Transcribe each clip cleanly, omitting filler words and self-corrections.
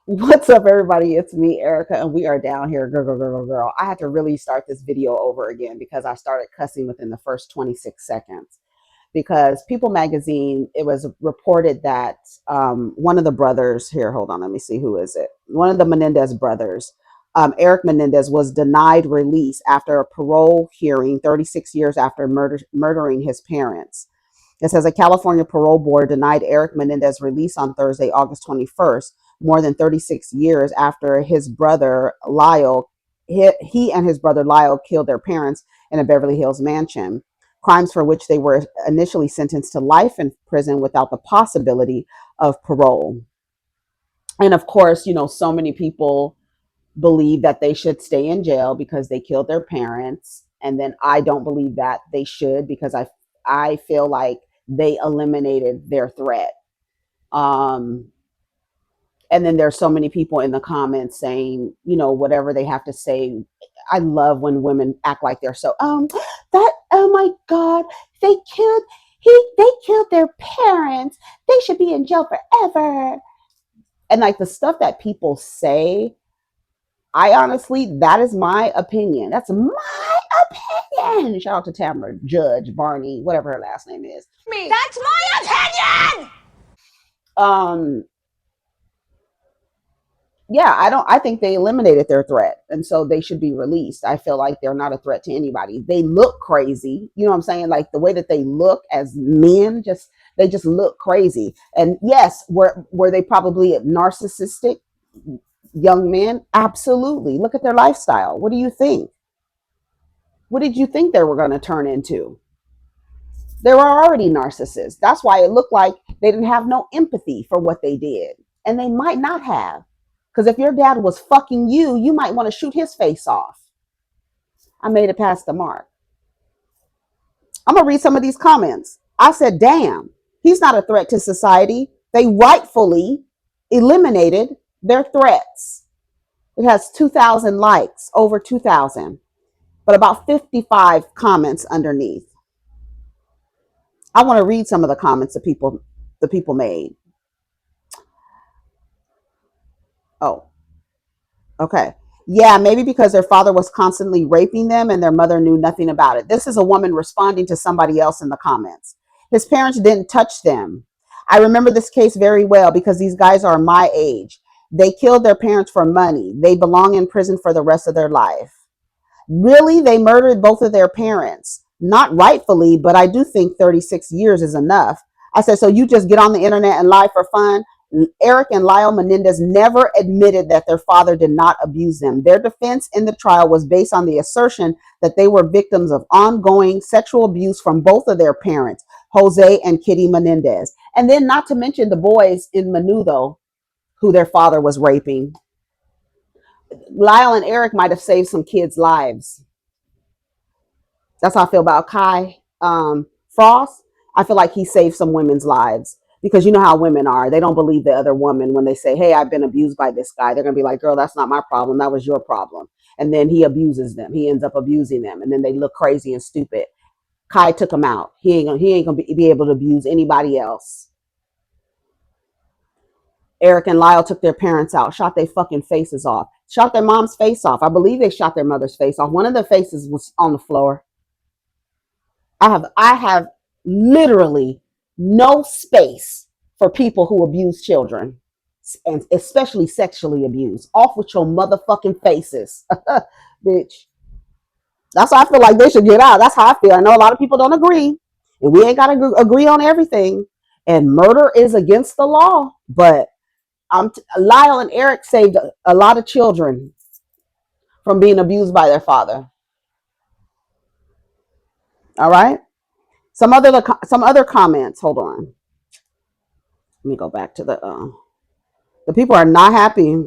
What's up, everybody? It's me, Erica, and we are down here. Girl, girl, girl, girl, girl. I had to really start this video over again because I started cussing within the first 26 seconds. Because People Magazine, it was reported that one of the brothers here, hold on, let me see, who is it? One of the Menendez brothers, Erik Menendez, was denied release after a parole hearing 36 years after murdering his parents. It says a California parole board denied Erik Menendez release on Thursday, August 21st, more than 36 years after his brother Lyle, he and his brother Lyle killed their parents in a Beverly Hills mansion, crimes for which they were initially sentenced to life in prison without the possibility of parole. And of course, so many people believe that they should stay in jail because they killed their parents. And then I don't believe that they should because I feel like they eliminated their threat. Um, and then there's so many people in the comments saying, whatever they have to say. I love when women act like they're so that oh my god, they killed their parents. They should be in jail forever. And like the stuff that people say, I honestly, that is my opinion. That's my opinion. Shout out to Tamara, Judge, Barney, whatever her last name is. That's my opinion. Yeah, I think they eliminated their threat, and so they should be released. I feel like they're not a threat to anybody. They look crazy, you know what I'm saying? Like the way that they look as men, they just look crazy. And yes, were they probably narcissistic young men? Absolutely. Look at their lifestyle. What do you think? What did you think they were going to turn into? They were already narcissists. That's why it looked like they didn't have no empathy for what they did, and they might not have. Because if your dad was fucking you, you might want to shoot his face off. I made it past the mark. I'm going to read some of these comments. I said, damn, he's not a threat to society. They rightfully eliminated their threats. It has 2,000 likes, over 2,000, but about 55 comments underneath. I want to read some of the comments the people made. Oh, okay. Yeah, maybe because their father was constantly raping them and their mother knew nothing about it. This is a woman responding to somebody else in the comments. His parents didn't touch them. I remember this case very well because these guys are my age. They killed their parents for money. They belong in prison for the rest of their life. Really, they murdered both of their parents. Not rightfully, but I do think 36 years is enough. I said, so you just get on the internet and lie for fun? Erik and Lyle Menendez never admitted that their father did not abuse them. Their defense in the trial was based on the assertion that they were victims of ongoing sexual abuse from both of their parents, Jose and Kitty Menendez. And then not to mention the boys in Menudo, who their father was raping. Lyle and Erik might have saved some kids' lives. That's how I feel about Kai Frost. I feel like he saved some women's lives because you know how women are. They don't believe the other woman when they say, hey, I've been abused by this guy. They're going to be like, girl, that's not my problem. That was your problem. And then he abuses them. He ends up abusing them. And then they look crazy and stupid. Kai took him out. He ain't gonna be able to abuse anybody else. Erik and Lyle took their parents out, shot their fucking faces off, shot their mom's face off. I believe they shot their mother's face off. One of their faces was on the floor. I have literally no space for people who abuse children, and especially sexually abuse. Off with your motherfucking faces, bitch. That's how I feel like they should get out. That's how I feel. I know a lot of people don't agree, and we ain't got to agree on everything. And murder is against the law, but Lyle and Erik saved a lot of children from being abused by their father. All right. Some other comments. Hold on. Let me go back to the people are not happy.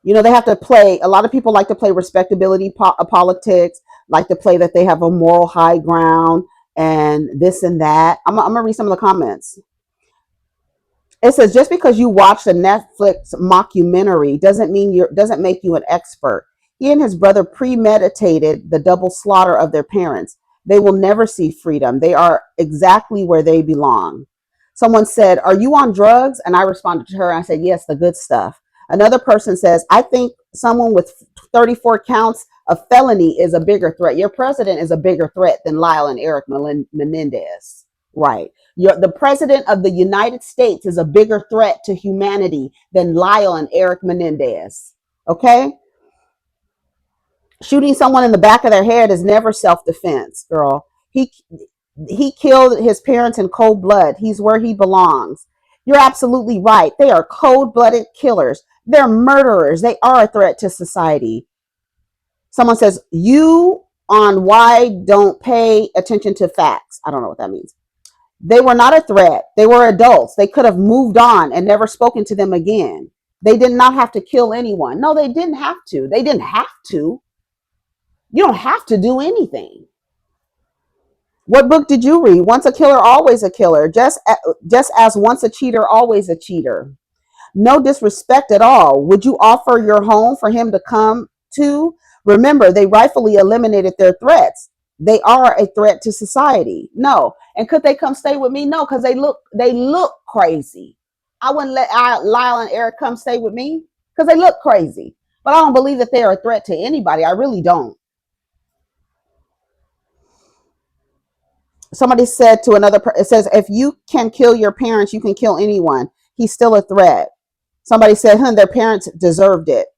They have to play. A lot of people like to play respectability politics, like to play that they have a moral high ground and this and that. I'm gonna read some of the comments. It says just because you watched a Netflix mockumentary doesn't make you an expert. He and his brother premeditated the double slaughter of their parents. They will never see freedom. They are exactly where they belong. Someone said, "Are you on drugs?" And I responded to her and I said, "Yes, the good stuff." Another person says, "I think someone with 34 counts of felony is a bigger threat. Your president is a bigger threat than Lyle and Erik Menendez." Right. The president of the United States is a bigger threat to humanity than Lyle and Erik Menendez. Okay? Shooting someone in the back of their head is never self-defense, girl. He killed his parents in cold blood. He's where he belongs. You're absolutely right. They are cold-blooded killers. They're murderers. They are a threat to society. Someone says, "You on why don't pay attention to facts." I don't know what that means. They were not a threat. They were adults. They could have moved on and never spoken to them again. They did not have to kill anyone. No, they didn't have to. They didn't have to. You don't have to do anything. What book did you read? Once a killer, always a killer. Just as once a cheater, always a cheater. No disrespect at all. Would you offer your home for him to come to? Remember, they rightfully eliminated their threats. They are a threat to society. No. And could they come stay with me? No, because they look crazy. I wouldn't let Lyle and Erik come stay with me because they look crazy. But I don't believe that they are a threat to anybody. I really don't. Somebody said to another person, it says, "If you can kill your parents, you can kill anyone. He's still a threat." Somebody said, their parents deserved it.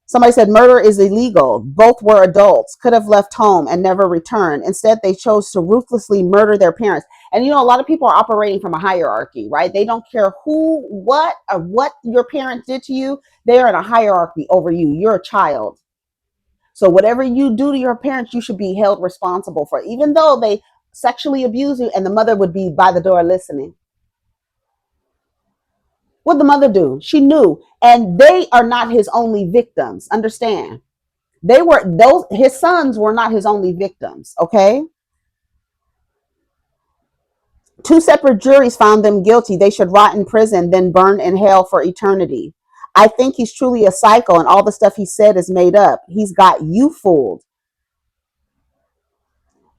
Somebody said, "Murder is illegal. Both were adults, could have left home and never returned. Instead, they chose to ruthlessly murder their parents." And a lot of people are operating from a hierarchy, right? They don't care who, what, or what your parents did to you. They are in a hierarchy over you. You're a child. So whatever you do to your parents, you should be held responsible for, even though they sexually abuse you, and the mother would be by the door listening. What'd the mother do? She knew. And they are not his only victims. Understand? His sons were not his only victims. Okay. Two separate juries found them guilty. They should rot in prison, then burn in hell for eternity. I think he's truly a psycho, and all the stuff he said is made up. He's got you fooled.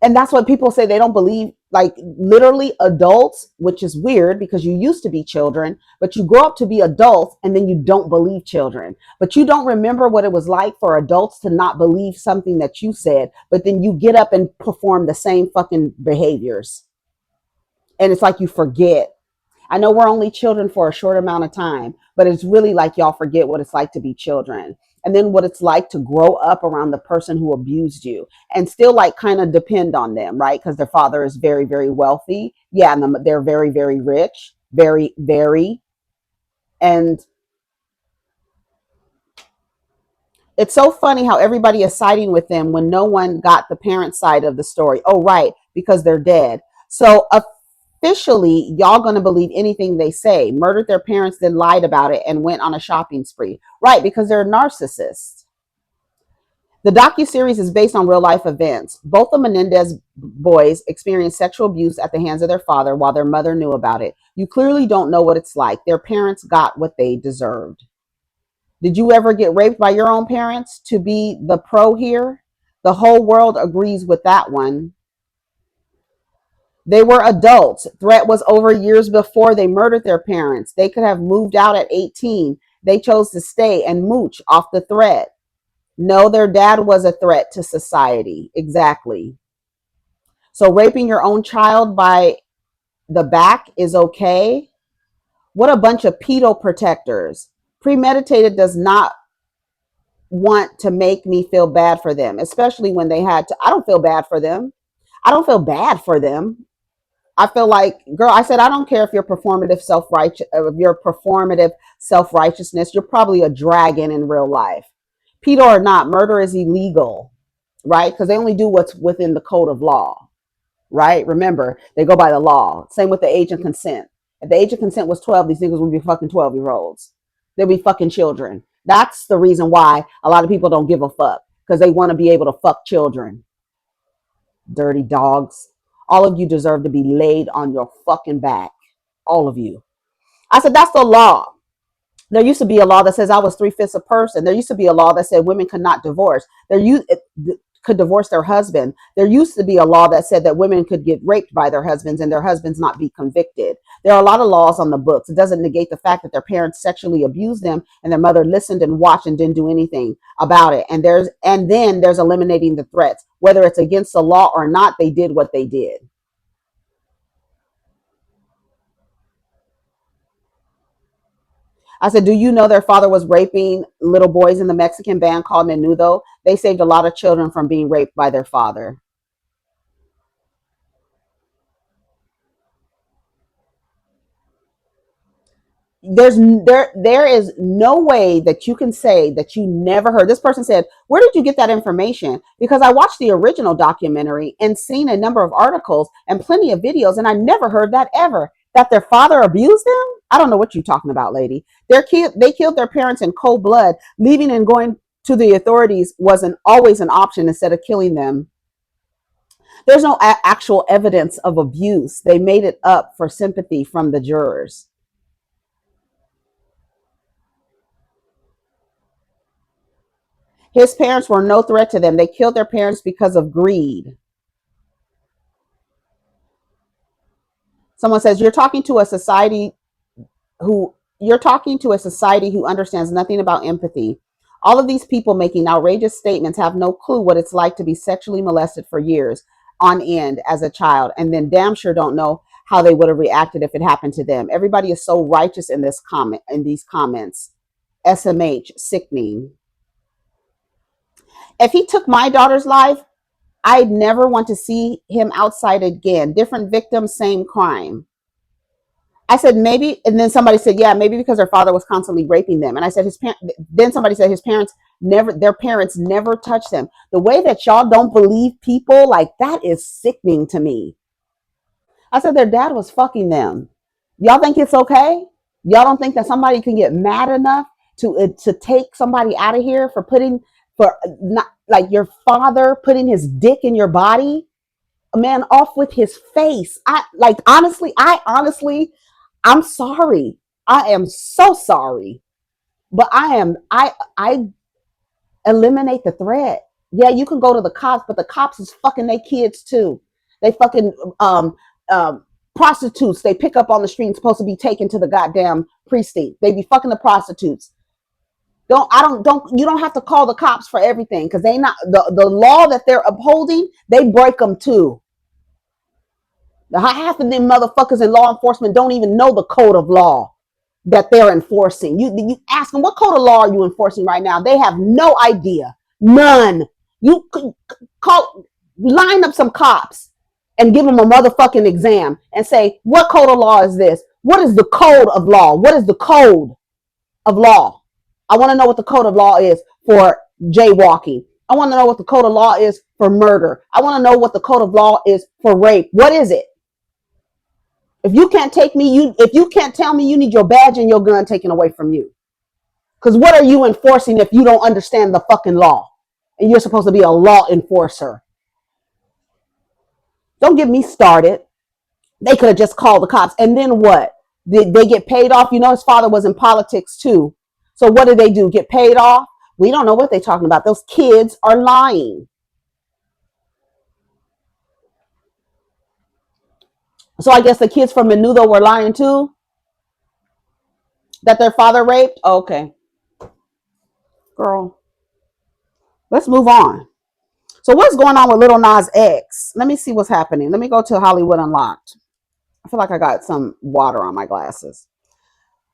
And that's what people say. They don't believe, like, literally adults, which is weird because you used to be children, but you grow up to be adults and then you don't believe children. But you don't remember what it was like for adults to not believe something that you said, but then you get up and perform the same fucking behaviors. And it's like you forget. I know we're only children for a short amount of time, but it's really like y'all forget what it's like to be children. And then what it's like to grow up around the person who abused you and still like kind of depend on them, right? Because their father is very, very wealthy. Yeah, and they're very, very rich, very, very. And it's so funny how everybody is siding with them when no one got the parent side of the story. Oh, right, because they're dead. So officially, y'all gonna believe anything they say. Murdered their parents, then lied about it and went on a shopping spree. Right, because they're narcissists. The docuseries is based on real life events. Both the Menendez boys experienced sexual abuse at the hands of their father while their mother knew about it. You clearly don't know what it's like. Their parents got what they deserved. Did you ever get raped by your own parents? To be the pro here, the whole world agrees with that one. They were adults. Threat was over years before they murdered their parents. They could have moved out at 18. They chose to stay and mooch off the threat. No, their dad was a threat to society. Exactly. So raping your own child by the back is okay? What a bunch of pedo protectors. Premeditated does not want to make me feel bad for them, especially when they had to. I don't feel bad for them. I don't feel bad for them. I feel like, girl, I said, I don't care if you're performative self-righteousness, you're probably a dragon in real life. Pedo or not, murder is illegal, right? Because they only do what's within the code of law, right? Remember, they go by the law. Same with the age of consent. If the age of consent was 12, these niggas would be fucking 12-year-olds. They'd be fucking children. That's the reason why a lot of people don't give a fuck, because they want to be able to fuck children. Dirty dogs. All of you deserve to be laid on your fucking back. All of you. I said, that's the law. There used to be a law that says I was 3/5 a person. There used to be a law that said women could not divorce. could divorce their husband. There used to be a law that said that women could get raped by their husbands and their husbands not be convicted. There are a lot of laws on the books. It doesn't negate the fact that their parents sexually abused them and their mother listened and watched and didn't do anything about it. And then there's eliminating the threats. Whether it's against the law or not, they did what they did. I said, do you know their father was raping little boys in the Mexican band called Menudo? They saved a lot of children from being raped by their father. There is no way that you can say that you never heard. This person said, where did you get that information? Because I watched the original documentary and seen a number of articles and plenty of videos, and I never heard that ever, that their father abused them. I don't know what you're talking about, lady. They killed their parents in cold blood. Leaving and going to the authorities wasn't always an option instead of killing them. There's no actual evidence of abuse. They made it up for sympathy from the jurors. His parents were no threat to them. They killed their parents because of greed. Someone says, you're talking to a society who understands nothing about empathy. All of these people making outrageous statements have no clue what it's like to be sexually molested for years on end as a child, and then damn sure don't know how they would have reacted if it happened to them. Everybody is so righteous in these comments. SMH, sickening. If he took my daughter's life, I'd never want to see him outside again. Different victims, same crime. I said, maybe, and then somebody said, yeah, maybe because their father was constantly raping them. And I said, then somebody said their parents never touched them. The way that y'all don't believe people, like, that is sickening to me. I said, their dad was fucking them. Y'all think it's okay? Y'all don't think that somebody can get mad enough to take somebody out of here for not, like, your father putting his dick in your body? A man off with his face. I'm sorry. I am so sorry. But I eliminate the threat. Yeah, you can go to the cops, but the cops is fucking their kids too. They fucking prostitutes they pick up on the street and supposed to be taken to the goddamn precinct. They be fucking the prostitutes. You don't have to call the cops for everything, because they not the law that they're upholding, they break them too. Half of them motherfuckers in law enforcement don't even know the code of law that they're enforcing. You ask them, what code of law are you enforcing right now? They have no idea. None. You could line up some cops and give them a motherfucking exam and say, what code of law is this? What is the code of law? What is the code of law? I want to know what the code of law is for jaywalking. I want to know what the code of law is for murder. I want to know what the code of law is for rape. What is it? If you can't tell me you need your badge and your gun taken away from you. Because what are you enforcing if you don't understand the fucking law? And you're supposed to be a law enforcer. Don't get me started. They could have just called the cops. And then what? Did they get paid off? You know, his father was in politics too. So what did they do? Get paid off? We don't know what they're talking about. Those kids are lying. So I guess the kids from Menudo were lying too? That their father raped? Okay. Girl, let's move on. So what's going on with Lil Nas X? Let me see what's happening. Let me go to Hollywood Unlocked. I feel like I got some water on my glasses.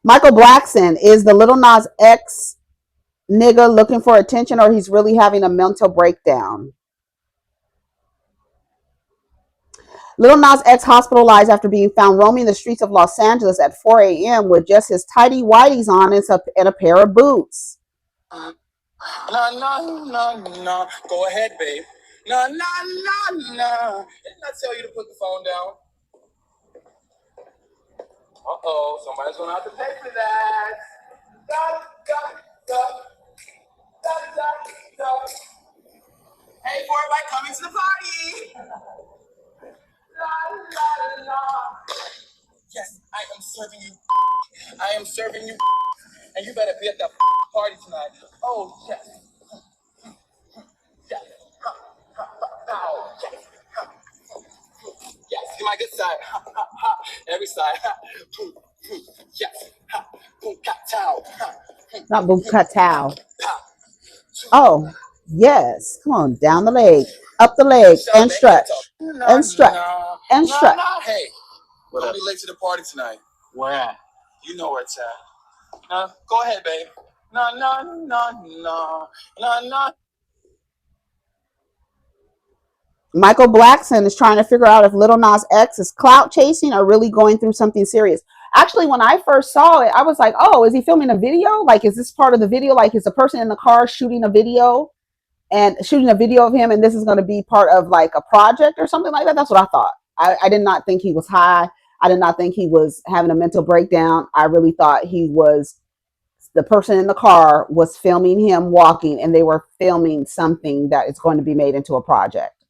Michael Blackson, is the Lil Nas X nigga looking for attention, or he's really having a mental breakdown? Lil Nas X hospitalized after being found roaming the streets of Los Angeles at 4 a.m. with just his tidy whities on and a pair of boots. No. Go ahead, babe. No. Didn't I tell you to put the phone down? Uh-oh, somebody's going to have to pay for that. Hey, for everybody coming to the party. Yes, I am serving you. I am serving you. And you better be at the party tonight. Oh, yes. Yes. see my good side. Every side. Yes. Boom, cat towel. Not boom cut towel. Oh, yes. Come on, down the leg, up the leg, and stretch, and stretch, and stretch. Hey, don't be late to the party tonight. Where at? You know where it's at. Go ahead, babe. No. Michael Blackson is trying to figure out if Lil Nas X is clout chasing or really going through something serious. Actually, when I first saw it, I was like, oh, is he filming a video? Like, is this part of the video? Like, is the person in the car shooting a video of him, and this is going to be part of like a project or something like that? That's what I thought. I did not think he was high. I did not think he was having a mental breakdown. I really thought he was, the person in the car was filming him walking, and they were filming something that is going to be made into a project.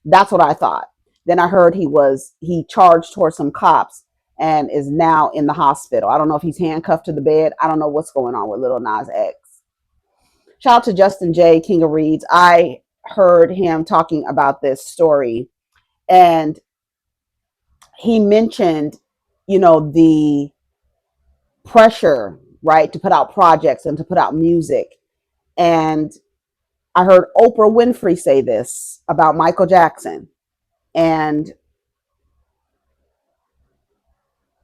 That's what I thought. Then I heard he charged towards some cops and is now in the hospital. I don't know if he's handcuffed to the bed. I don't know what's going on with Lil Nas X. Shout out to Justin J, King of Reads. I heard him talking about this story, and he mentioned, the pressure, right, to put out projects and to put out music. And I heard Oprah Winfrey say this about Michael Jackson. And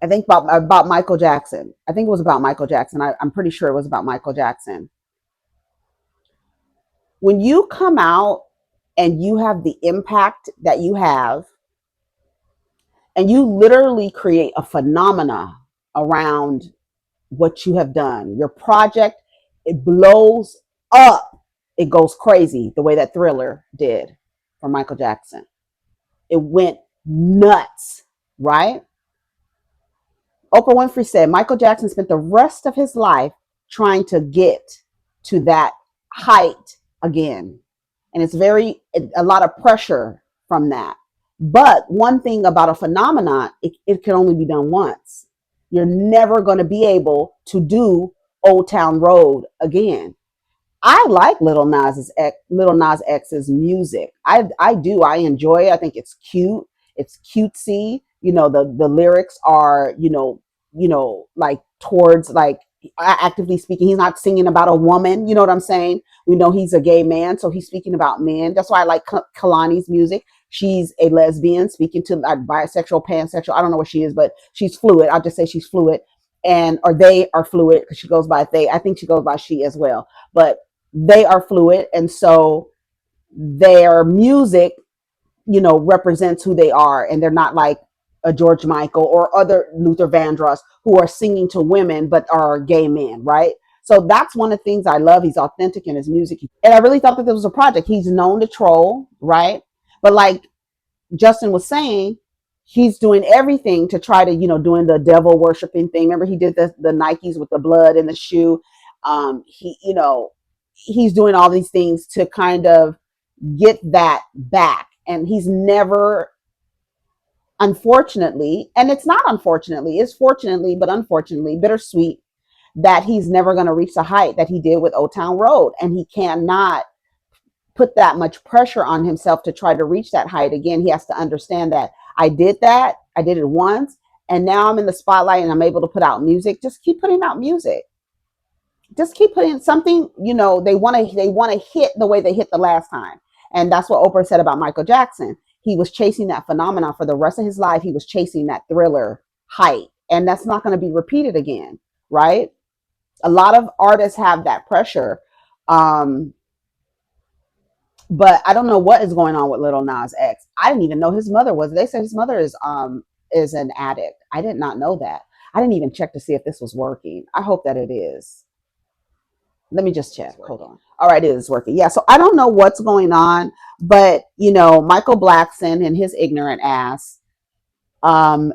I think about Michael Jackson. I think it was about Michael Jackson. I'm pretty sure it was about Michael Jackson. When you come out and you have the impact that you have, and you literally create a phenomena around what you have done, your project, it blows up. It goes crazy the way that Thriller did for Michael Jackson. It went nuts, right? Oprah Winfrey said Michael Jackson spent the rest of his life trying to get to that height again. And it's a lot of pressure from that. But one thing about a phenomenon, it can only be done once. You're never going to be able to do Old Town Road again. I like Lil Nas X's music. I do. I enjoy it. I think it's cute. It's cutesy. The lyrics are, like towards, like, actively speaking. He's not singing about a woman. You know what I'm saying? We know he's a gay man, so he's speaking about men. That's why I like Kalani's music. She's a lesbian speaking to bisexual, pansexual. I don't know what she is, but she's fluid. I'll just say she's fluid. Or they are fluid, because she goes by they. I think she goes by she as well. But they are fluid, and so their music, represents who they are, and they're not like a George Michael or other Luther Vandross who are singing to women but are gay men, right? So that's one of the things I love. He's authentic in his music, and I really thought that there was a project. He's known to troll, right? But like Justin was saying, he's doing everything to try to, doing the devil worshiping thing. Remember, he did the Nikes with the blood in the shoe. He's doing all these things to kind of get that back. And he's never, unfortunately, and it's not unfortunately, it's fortunately, but unfortunately, bittersweet, that he's never going to reach the height that he did with Old Town Road. And he cannot put that much pressure on himself to try to reach that height again. He has to understand that I did it once, and now I'm in the spotlight and I'm able to put out music. Just keep putting out music. Just keep putting something, they want to hit the way they hit the last time. And that's what Oprah said about Michael Jackson. He was chasing that phenomenon for the rest of his life. He was chasing that Thriller height, and that's not going to be repeated again, right? A lot of artists have that pressure. But I don't know what is going on with Lil Nas X. I didn't even know his mother was. They said his mother is an addict. I did not know that. I didn't even check to see if this was working. I hope that it is. Let me just check. Hold on. All right, it is working. Yeah, so I don't know what's going on, but Michael Blackson and his ignorant ass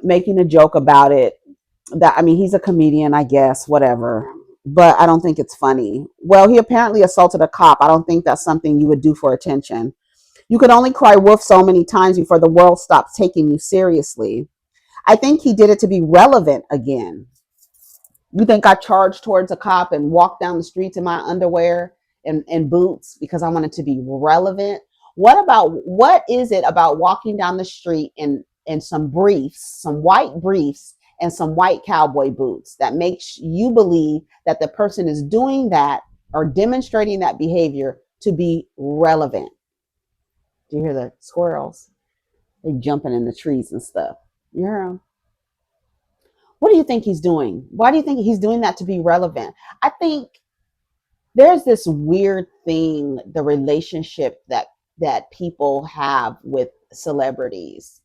making a joke about it. He's a comedian, I guess, whatever. But I don't think it's funny. Well, he apparently assaulted a cop. I don't think that's something you would do for attention. You can only cry wolf so many times before the world stops taking you seriously. I think he did it to be relevant again. You think I charged towards a cop and walked down the streets in my underwear and boots because I wanted to be relevant? What is it about walking down the street and in some briefs, some white briefs, and some white cowboy boots that makes you believe that the person is doing that or demonstrating that behavior to be relevant. Do you hear the squirrels? They jumping in the trees and stuff. You hear them? What do you think he's doing? Why do you think he's doing that to be relevant? I think there's this weird thing, the relationship that people have with celebrities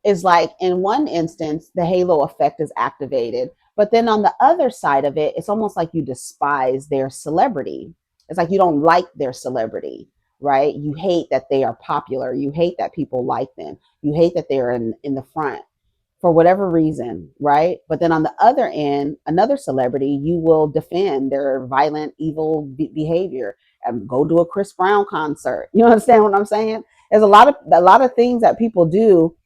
is like, in one instance, the halo effect is activated, but then on the other side of it, it's almost like you despise their celebrity. It's like you don't like their celebrity, right? You hate that they are popular. You hate that people like them. You hate that they're in the front for whatever reason, right? But then on the other end, another celebrity, you will defend their violent, evil behavior and go to a Chris Brown concert. You understand what I'm saying? There's a lot of things that people do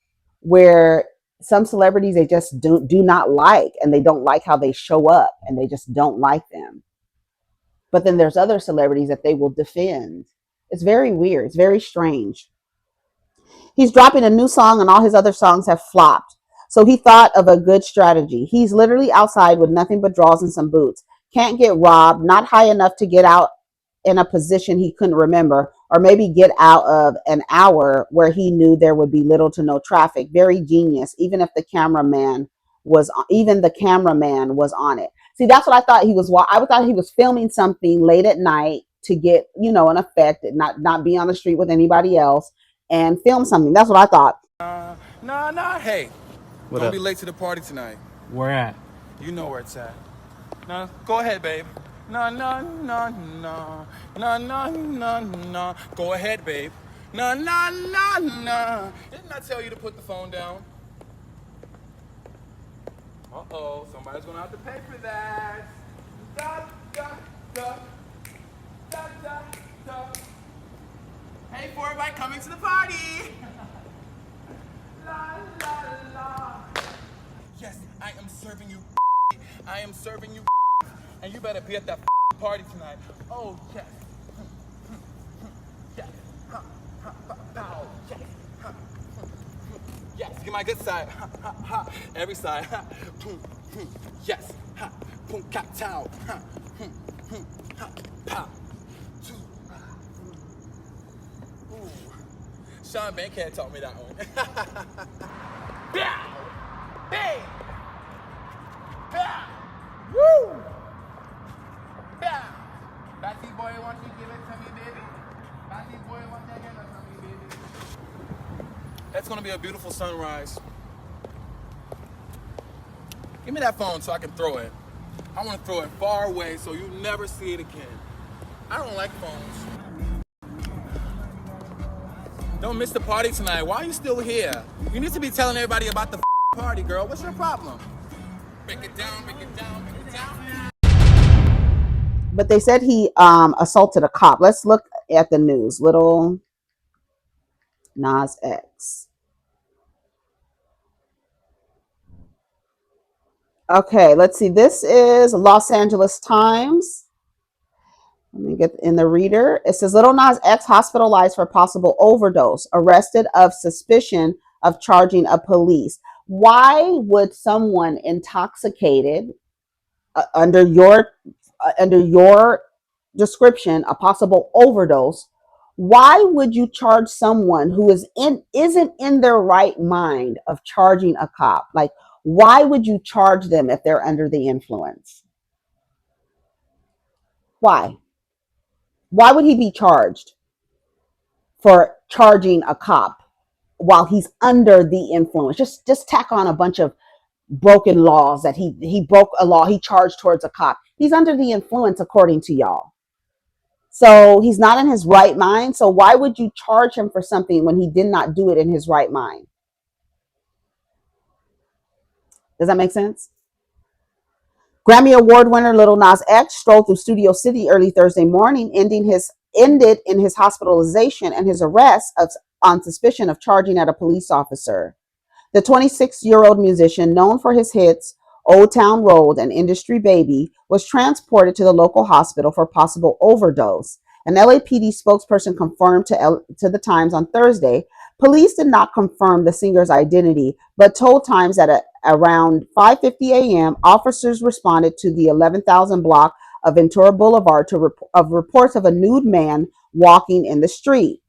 where some celebrities they just do not like, and they don't like how they show up, and they just don't like them. But then there's other celebrities that they will defend. It's very weird. It's very strange. He's dropping a new song, and all his other songs have flopped. So he thought of a good strategy. He's literally outside with nothing but drawers and some boots. Can't get robbed, not high enough to get out in a position he couldn't remember, or maybe get out of an hour where he knew there would be little to no traffic. Very genius, even the cameraman was on it. See, that's what I thought he was. I thought he was filming something late at night to get, an effect, not be on the street with anybody else and film something. That's what I thought. Nah, hey. Don't be late to the party tonight. Where at? You know where it's at. Nah, go ahead, babe. Nah. Go ahead, babe. Nah. Didn't I tell you to put the phone down? Uh-oh, somebody's gonna have to pay for that. Da. Hey, for everybody coming to the party. La. Yes, I am serving you. I am serving you. And you better be at that party tonight. Oh, yes. Yes. Yes. Yes, get my good side. Every side. Yes. Boom, cat towel. Sean Bankhead taught me that one. Bow! Bang! Bow! Woo! Bow! Batty boy, want you give it to me, baby? Batty boy, want you give it to me, baby? That's gonna be a beautiful sunrise. Give me that phone so I can throw it. I want to throw it far away so you never see it again. I don't like phones. Don't miss the party tonight. Why are you still here? You need to be telling everybody about the party, girl. What's your problem? Break it down. But they said he assaulted a cop. Let's look at the news. Lil Nas X. Okay, let's see. This is Los Angeles Times. Let me get in the reader. It says Lil Nas X hospitalized for possible overdose, arrested of suspicion of charging a police. Why would someone intoxicated under your description, a possible overdose? Why would you charge someone who isn't in their right mind of charging a cop? Like, why would you charge them if they're under the influence? Why? Why would he be charged for charging a cop while he's under the influence? Just tack on a bunch of broken laws that he broke a law he charged towards a cop. He's under the influence according to y'all. So he's not in his right mind. So why would you charge him for something when he did not do it in his right mind? Does that make sense? Grammy Award winner Lil Nas X strolled through Studio City early Thursday morning, ended in his hospitalization and his arrest on suspicion of charging at a police officer. The 26-year-old musician, known for his hits Old Town Road and Industry Baby, was transported to the local hospital for possible overdose. An LAPD spokesperson confirmed to the Times on Thursday, Police did not confirm the singer's identity, but told Times that around 5:50 a.m., officers responded to the 11,000 block of Ventura Boulevard of reports of a nude man walking in the street.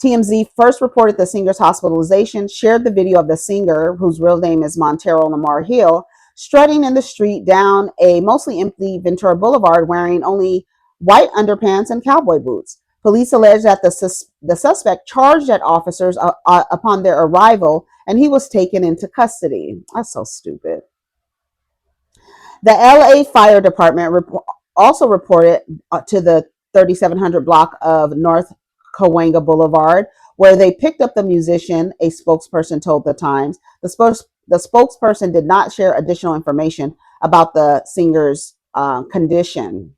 TMZ first reported the singer's hospitalization, shared the video of the singer, whose real name is Montero Lamar Hill, strutting in the street down a mostly empty Ventura Boulevard wearing only white underpants and cowboy boots. Police allege that the suspect charged at officers upon their arrival, and he was taken into custody. That's so stupid. The LA Fire Department also reported to the 3700 block of North Cahuenga Boulevard, where they picked up the musician, a spokesperson told the Times. The spokesperson did not share additional information about the singer's condition.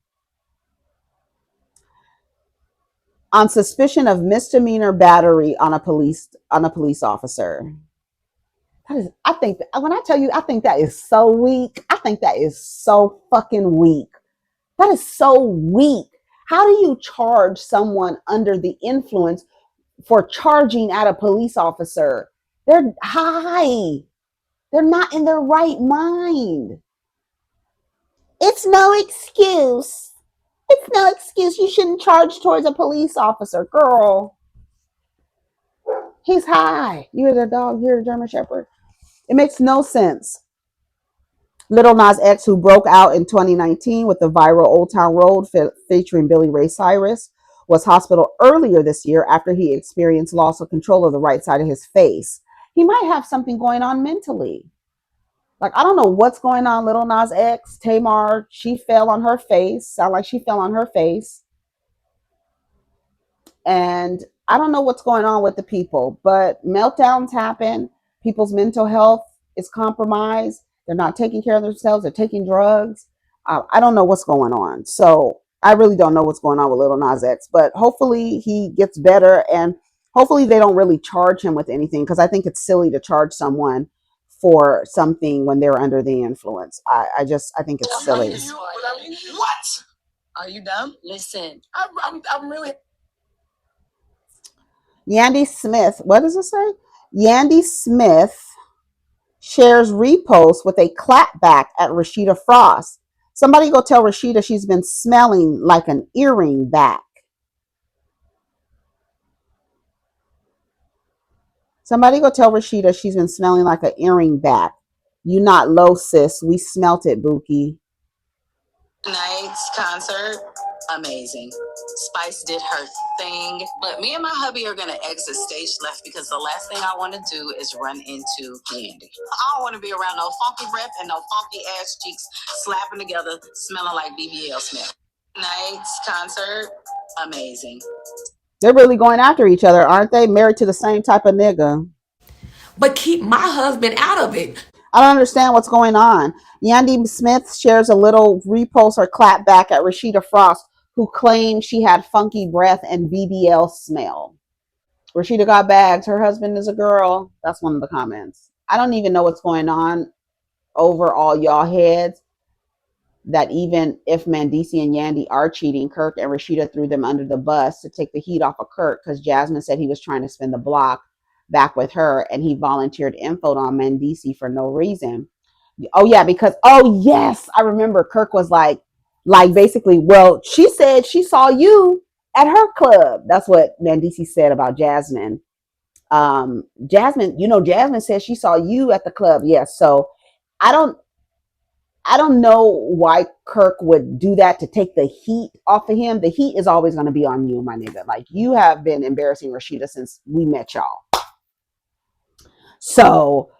On suspicion of misdemeanor battery on a police officer. That is, I think, when I tell you, I think that is so weak. I think that is so fucking weak. That is so weak. How do you charge someone under the influence for charging at a police officer? They're high. They're not in their right mind. It's no excuse. It's no excuse. You shouldn't charge towards a police officer, girl. He's high. You're the dog. You're the German Shepherd. It makes no sense. Lil Nas X, who broke out in 2019 with the viral Old Town Road featuring Billy Ray Cyrus, was hospital earlier this year after he experienced loss of control of the right side of his face. He might have something going on mentally. Like, I don't know what's going on. Lil Nas X, Tamar, she fell on her face. Sound like she fell on her face. And I don't know what's going on with the people, but meltdowns happen. People's mental health is compromised. They're not taking care of themselves. They're taking drugs. I don't know what's going on. So I really don't know what's going on with Lil Nas X, but hopefully he gets better, and hopefully they don't really charge him with anything, because I think it's silly to charge someone for something when they're under the influence. I think it's silly. What? Are you dumb? Listen, I'm really. Yandy Smith, what does it say? Yandy Smith shares repost with a clapback at Rashida Frost. Somebody go tell Rashida she's been smelling like an earring back. Somebody go tell Rashida she's been smelling like an earring back. You not low, sis. We smelt it, Bookie. Night's concert, amazing. Spice did her thing, but me and my hubby are gonna exit stage left because the last thing I want to do is run into Yandy. I don't want to be around no funky breath and no funky ass cheeks slapping together, smelling like BBL smell. Night's concert, amazing. They're really going after each other, aren't they? Married to the same type of nigga. But keep my husband out of it. I don't understand what's going on. Yandy Smith shares a little repost or clap back at Rashida Frost, who claimed she had funky breath and BBL smell. Rashida got bags. Her husband is a girl. That's one of the comments. I don't even know what's going on over all y'all heads. That even if Menendez and Yandy are cheating, Kirk and Rashida threw them under the bus to take the heat off of Kirk, because Jasmine said he was trying to spin the block back with her, and he volunteered info on Menendez for no reason. Oh yeah, because yes, I remember Kirk was like basically, well, she said she saw you at her club. That's what Menendez said about Jasmine. Jasmine, Jasmine said she saw you at the club. Yes, so I don't know why Kirk would do that to take the heat off of him. The heat is always going to be on you, my nigga. Like, you have been embarrassing Rashida since we met y'all. So,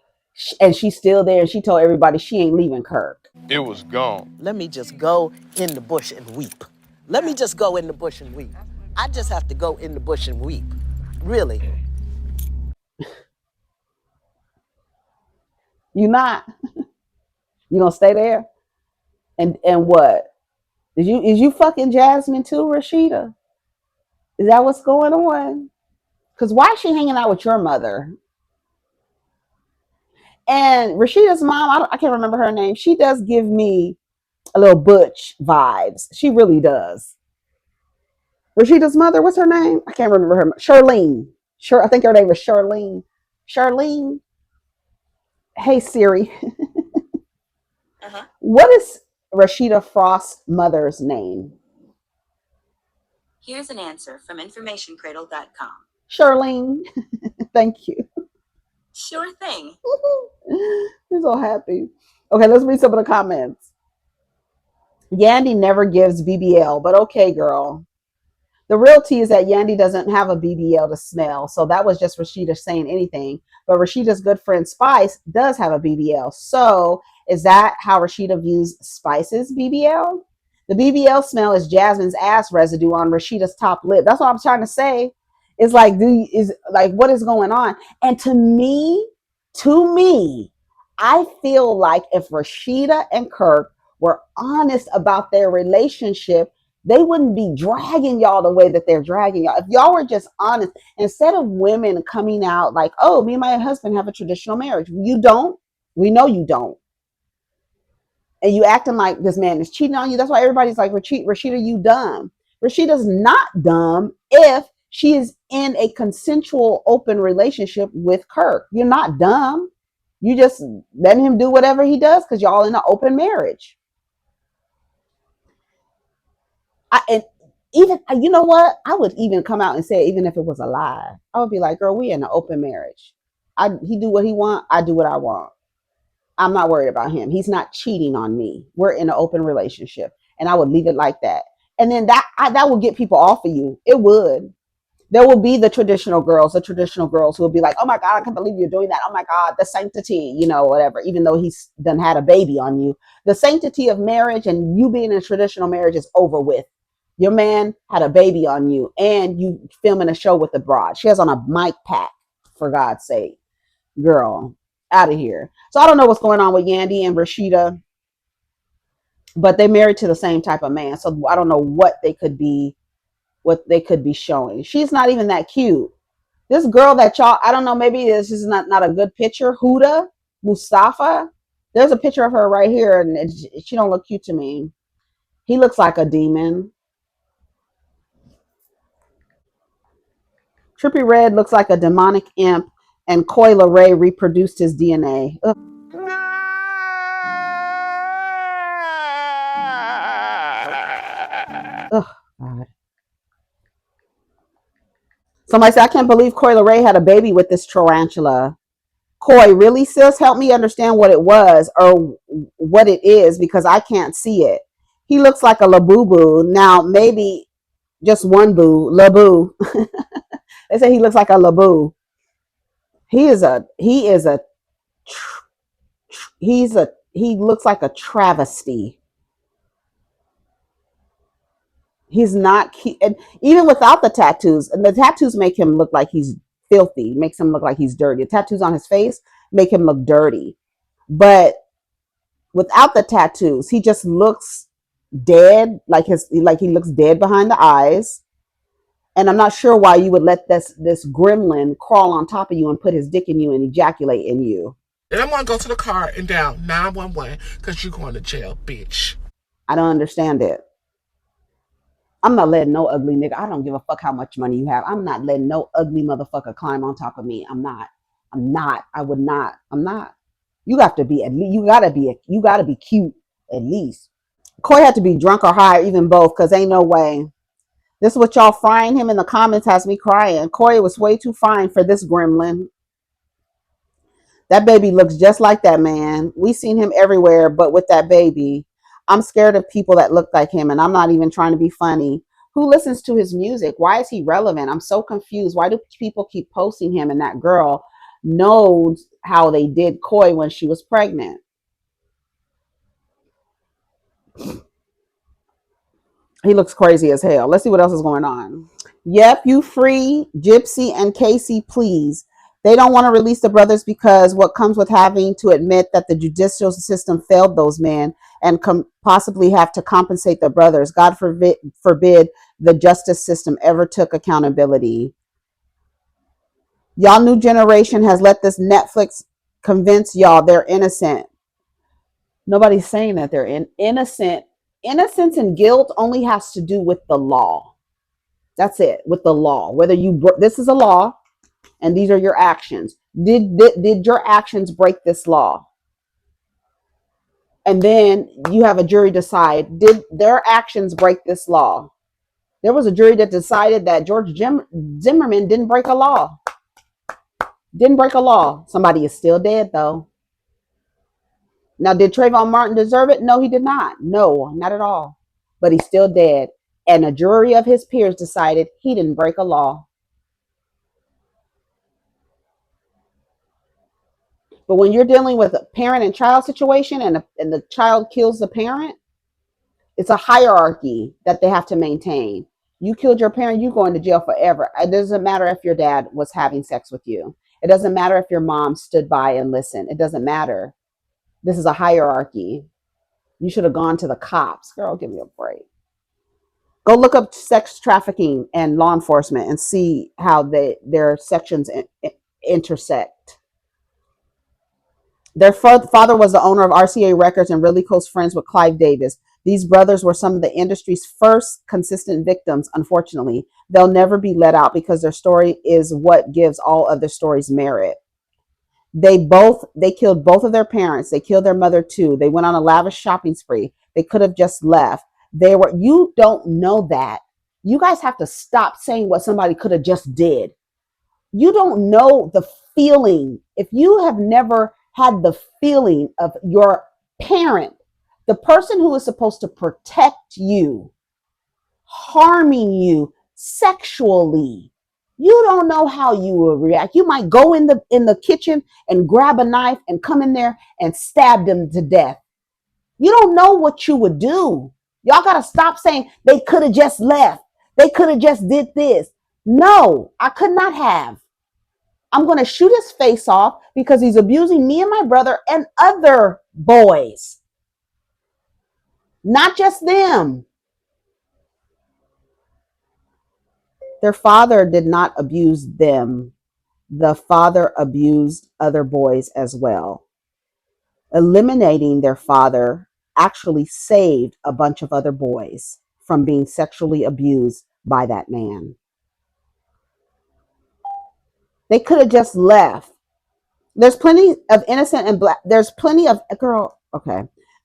and she's still there, and she told everybody she ain't leaving Kirk. It was gone. Let me just go in the bush and weep. Let me just go in the bush and weep. I just have to go in the bush and weep. Really. You not? You gonna stay there? And what? Is you fucking Jasmine too, Rashida? Is that what's going on? Because why is she hanging out with your mother? And Rashida's mom, I can't remember her name. She does give me a little Butch vibes. She really does. Rashida's mother, what's her name? I can't remember her. Charlene. Sure, I think her name was Charlene. Charlene, hey Siri, what is Rashida Frost's mother's name? Here's an answer from informationcradle.com. Charlene, thank you. Sure thing. I'm so happy. Okay, let's read some of the comments. Yandy never gives BBL, but okay, girl. The real tea is that Yandy doesn't have a BBL to smell, so that was just Rashida saying anything. But Rashida's good friend Spice does have a BBL. So is that how Rashida views Spice's BBL? The BBL smell is Jasmine's ass residue on Rashida's top lip. That's what I'm trying to say. It's like, what is going on? And to me, I feel like if Rashida and Kirk were honest about their relationship, they wouldn't be dragging y'all the way that they're dragging y'all. If y'all were just honest, instead of women coming out like, oh, me and my husband have a traditional marriage. You don't. We know you don't. And you acting like this man is cheating on you. That's why everybody's like, Rashida, you dumb. Rashida's not dumb if she is in a consensual, open relationship with Kirk. You're not dumb. You just letting him do whatever he does because y'all in an open marriage. And even, you know what? I would even come out and say, even if it was a lie, I would be like, girl, we in an open marriage. He do what he want. I do what I want. I'm not worried about him. He's not cheating on me. We're in an open relationship. And I would leave it like that. And then that will get people off of you. It would. There will be the traditional girls who will be like, oh my God, I can't believe you're doing that. Oh my God, the sanctity, whatever, even though he's done had a baby on you. The sanctity of marriage and you being in a traditional marriage is over with. Your man had a baby on you and you filming a show with the broad. She has on a mic pack, for God's sake. Girl, out of here. So I don't know what's going on with Yandy and Rashida, but they married to the same type of man. So I don't know what they could be showing. She's not even that cute. This girl that y'all, I don't know, maybe this is not a good picture. Huda Mustafa. There's a picture of her right here, and she don't look cute to me. He looks like a demon. Trippie Red looks like a demonic imp, and Leray reproduced his DNA. Ugh. Oh, God. Somebody said, I can't believe Leray had a baby with this tarantula. Coy, really, sis? Help me understand what it was or what it is because I can't see it. He looks like a labubu. Now, maybe just one boo, labu. They say he looks like a labu. He looks like a travesty. He's not cute. And even without the tattoos, and the tattoos make him look like he's filthy, makes him look like he's dirty. The tattoos on his face make him look dirty. But without the tattoos, he just looks dead, like he looks dead behind the eyes. And I'm not sure why you would let this gremlin crawl on top of you and put his dick in you and ejaculate in you. And I'm gonna go to the car and dial 911 because you're going to jail, bitch. I don't understand it. I'm not letting no ugly nigga. I don't give a fuck how much money you have. I'm not letting no ugly motherfucker climb on top of me. I'm not. I would not. I'm not. You have to be at least. You gotta be cute at least. Coy had to be drunk or high, or even both, because ain't no way. This is what y'all frying him in the comments has me crying. Coy was way too fine for this gremlin. That baby looks just like that man. We seen him everywhere, but with that baby. I'm scared of people that look like him, and I'm not even trying to be funny. Who listens to his music? Why is he relevant? I'm so confused. Why do people keep posting him? And that girl knows how they did Coy when she was pregnant. He looks crazy as hell. Let's see what else is going on. Yep, you free Gypsy and Casey, please. They don't want to release the brothers because what comes with having to admit that the judicial system failed those men and possibly have to compensate the brothers. God forbid the justice system ever took accountability. Y'all new generation has let this Netflix convince y'all they're innocent. Nobody's saying that they're innocent. Innocence and guilt only has to do with the law. That's it, with the law. Whether this is a law, and these are your actions. Did your actions break this law? And then you have a jury decide, did their actions break this law? There was a jury that decided that George Zimmerman didn't break a law. Didn't break a law. Somebody is still dead, though. Now, did Trayvon Martin deserve it? No, he did not. No, not at all. But he's still dead. And a jury of his peers decided he didn't break a law. But when you're dealing with a parent and child situation and the child kills the parent, it's a hierarchy that they have to maintain. You killed your parent, you're going to jail forever. It doesn't matter if your dad was having sex with you. It doesn't matter if your mom stood by and listened. It doesn't matter. This is a hierarchy. You should have gone to the cops. Girl, give me a break. Go look up sex trafficking and law enforcement and see how their sections intersect. Their father was the owner of RCA Records and really close friends with Clive Davis. These brothers were some of the industry's first consistent victims, unfortunately. They'll never be let out because their story is what gives all other stories merit. They killed both of their parents. They killed their mother too. They went on a lavish shopping spree. They could have just left. You don't know that. You guys have to stop saying what somebody could have just did. You don't know the feeling. If you have never had the feeling of your parent, the person who is supposed to protect you, harming you sexually, you don't know how you will react. You might go in the kitchen and grab a knife and come in there and stab them to death. You don't know what you would do. Y'all got to stop saying they could have just left. They could have just did this. No, I could not have. I'm going to shoot his face off because he's abusing me and my brother and other boys. Not just them. Their father did not abuse them. The father abused other boys as well. Eliminating their father actually saved a bunch of other boys from being sexually abused by that man. They could have just left. There's plenty of innocent and black. There's plenty of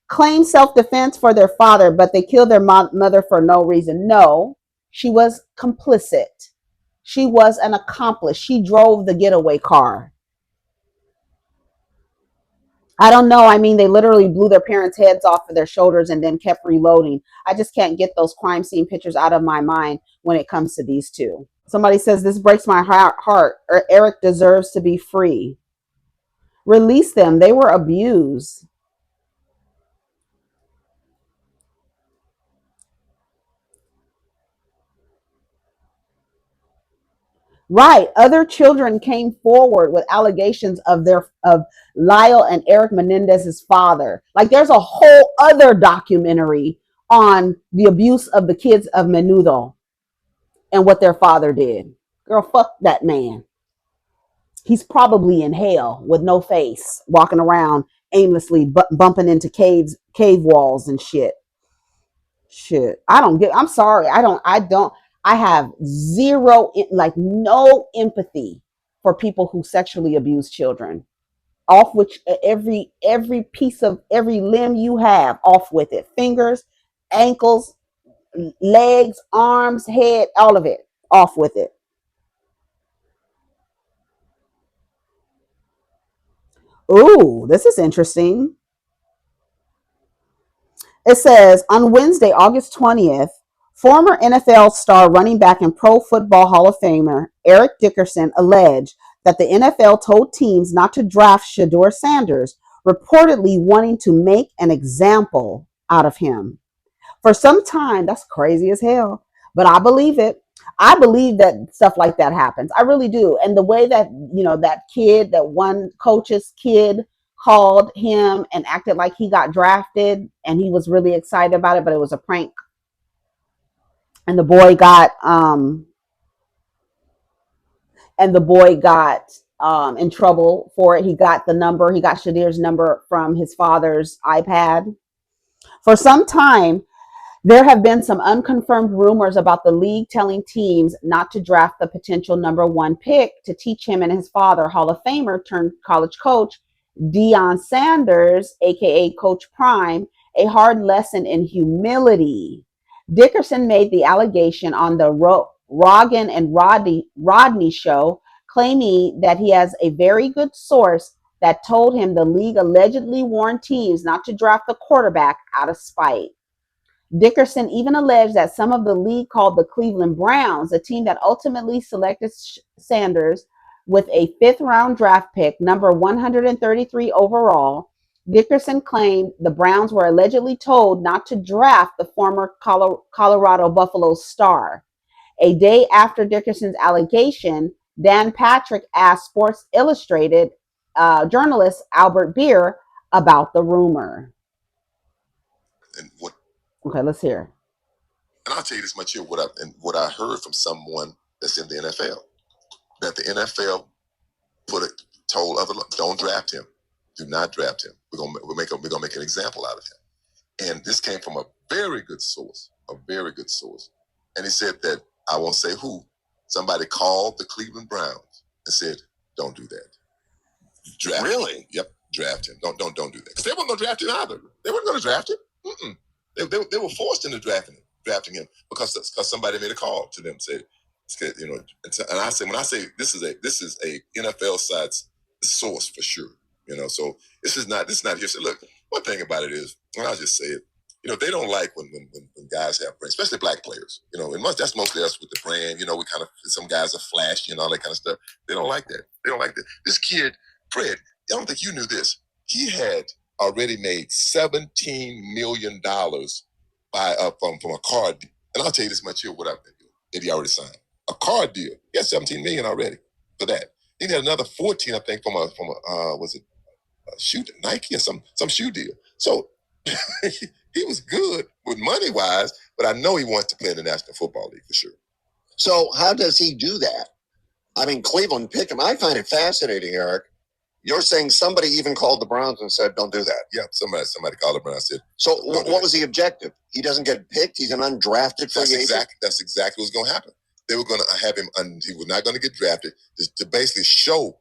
claim self-defense for their father, but they killed their mother for no reason. No, she was complicit. She was an accomplice. She drove the getaway car. I don't know. I mean, they literally blew their parents' heads off of their shoulders and then kept reloading. I just can't get those crime scene pictures out of my mind when it comes to these two. Somebody says, this breaks my heart. Erik deserves to be free. Release them. They were abused. Right. Other children came forward with allegations of Lyle and Erik Menendez's father. Like there's a whole other documentary on the abuse of the kids of Menudo and what their father did. Girl, fuck that man. He's probably in hell with no face, walking around aimlessly, bumping into cave walls and shit. I'm sorry. I have no empathy for people who sexually abuse children. Off which every piece of every limb you have, off with it. Fingers, ankles, legs, arms, head, all of it, off with it. Ooh, this is interesting. It says on Wednesday, August 20th, former NFL star, running back, and Pro Football Hall of Famer Eric Dickerson alleged that the NFL told teams not to draft Shedeur Sanders, reportedly wanting to make an example out of him. For some time, that's crazy as hell, but I believe it. I believe that stuff like that happens. I really do. And the way that, that one coach's kid called him and acted like he got drafted and he was really excited about it, but it was a prank. And the boy got in trouble for it. He got Shadeur's number from his father's iPad. For some time, There have been some unconfirmed rumors about the league telling teams not to draft the potential number one pick to teach him and his father, Hall of Famer turned college coach Deion Sanders, aka Coach Prime, a hard lesson in humility. Dickerson made the allegation on the Rogan and Rodney show, claiming that he has a very good source that told him the league allegedly warned teams not to draft the quarterback out of spite. Dickerson even alleged that some of the league called the Cleveland Browns, a team that ultimately selected Sanders with a fifth round draft pick, number 133 overall. Dickerson claimed the Browns were allegedly told not to draft the former Colorado Buffaloes star. A day after Dickerson's allegation, Dan Patrick asked Sports Illustrated journalist Albert Beer about the rumor. And what? Okay, let's hear. And I'll tell you this much here: what I heard from someone that's in the NFL, that the NFL told other, don't draft him, do not draft him. We're gonna make an example out of him. And this came from a very good source, And he said that, I won't say who, somebody called the Cleveland Browns and said, don't do that. Draft really? Him. Yep, draft him. Don't do that. Because they weren't going to draft him either. They weren't going to draft him. Mm-mm. They were forced into drafting him because somebody made a call to them and said, you know. And I say, when I say this is a NFL side source for sure. You know, so this is not here. So look, one thing about it is, and I'll just say it, you know, they don't like when guys have brands, especially black players. You know, and that's mostly us with the brand. You know, we kind of, some guys are flashy and all that kind of stuff. They don't like that. This kid, Fred, I don't think you knew this. He had already made $17 million from a car deal. And I'll tell you this much here, what I've been doing that he already signed. A car deal. He had 17 million already for that. He had another 14, I think, from a was it a shoe, Nike or some shoe deal. So he was good with money wise, but I know he wants to play in the National Football League for sure. So how does he do that? I mean, Cleveland picked him. I find it fascinating, Erik. You're saying somebody even called the Browns and said, don't do that. Yeah, somebody called the Browns and said. So what was the objective? He doesn't get picked. He's an undrafted free agent. That's exactly what's going to happen. They were going to have him, he was not going to get drafted, to basically show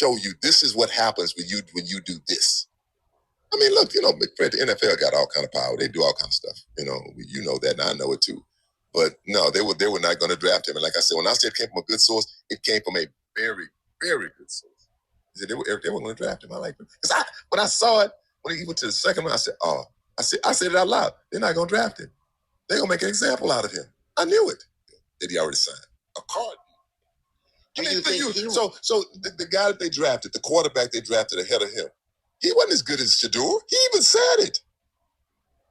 you this is what happens when you do this. I mean, look, you know, Fred, the NFL got all kind of power. They do all kind of stuff. You know, you know that, and I know it too. But no, they were not going to draft him. And like I said, when I said it came from a good source, it came from a very, very good source. He said they weren't going to draft him. I like him. Because when I saw it, when he went to the second round, I said, oh, I said it out loud. They're not going to draft him. They're going to make an example out of him. I knew it. That he already signed a card. So the guy that they drafted, the quarterback they drafted ahead of him, he wasn't as good as Shador. He even said it.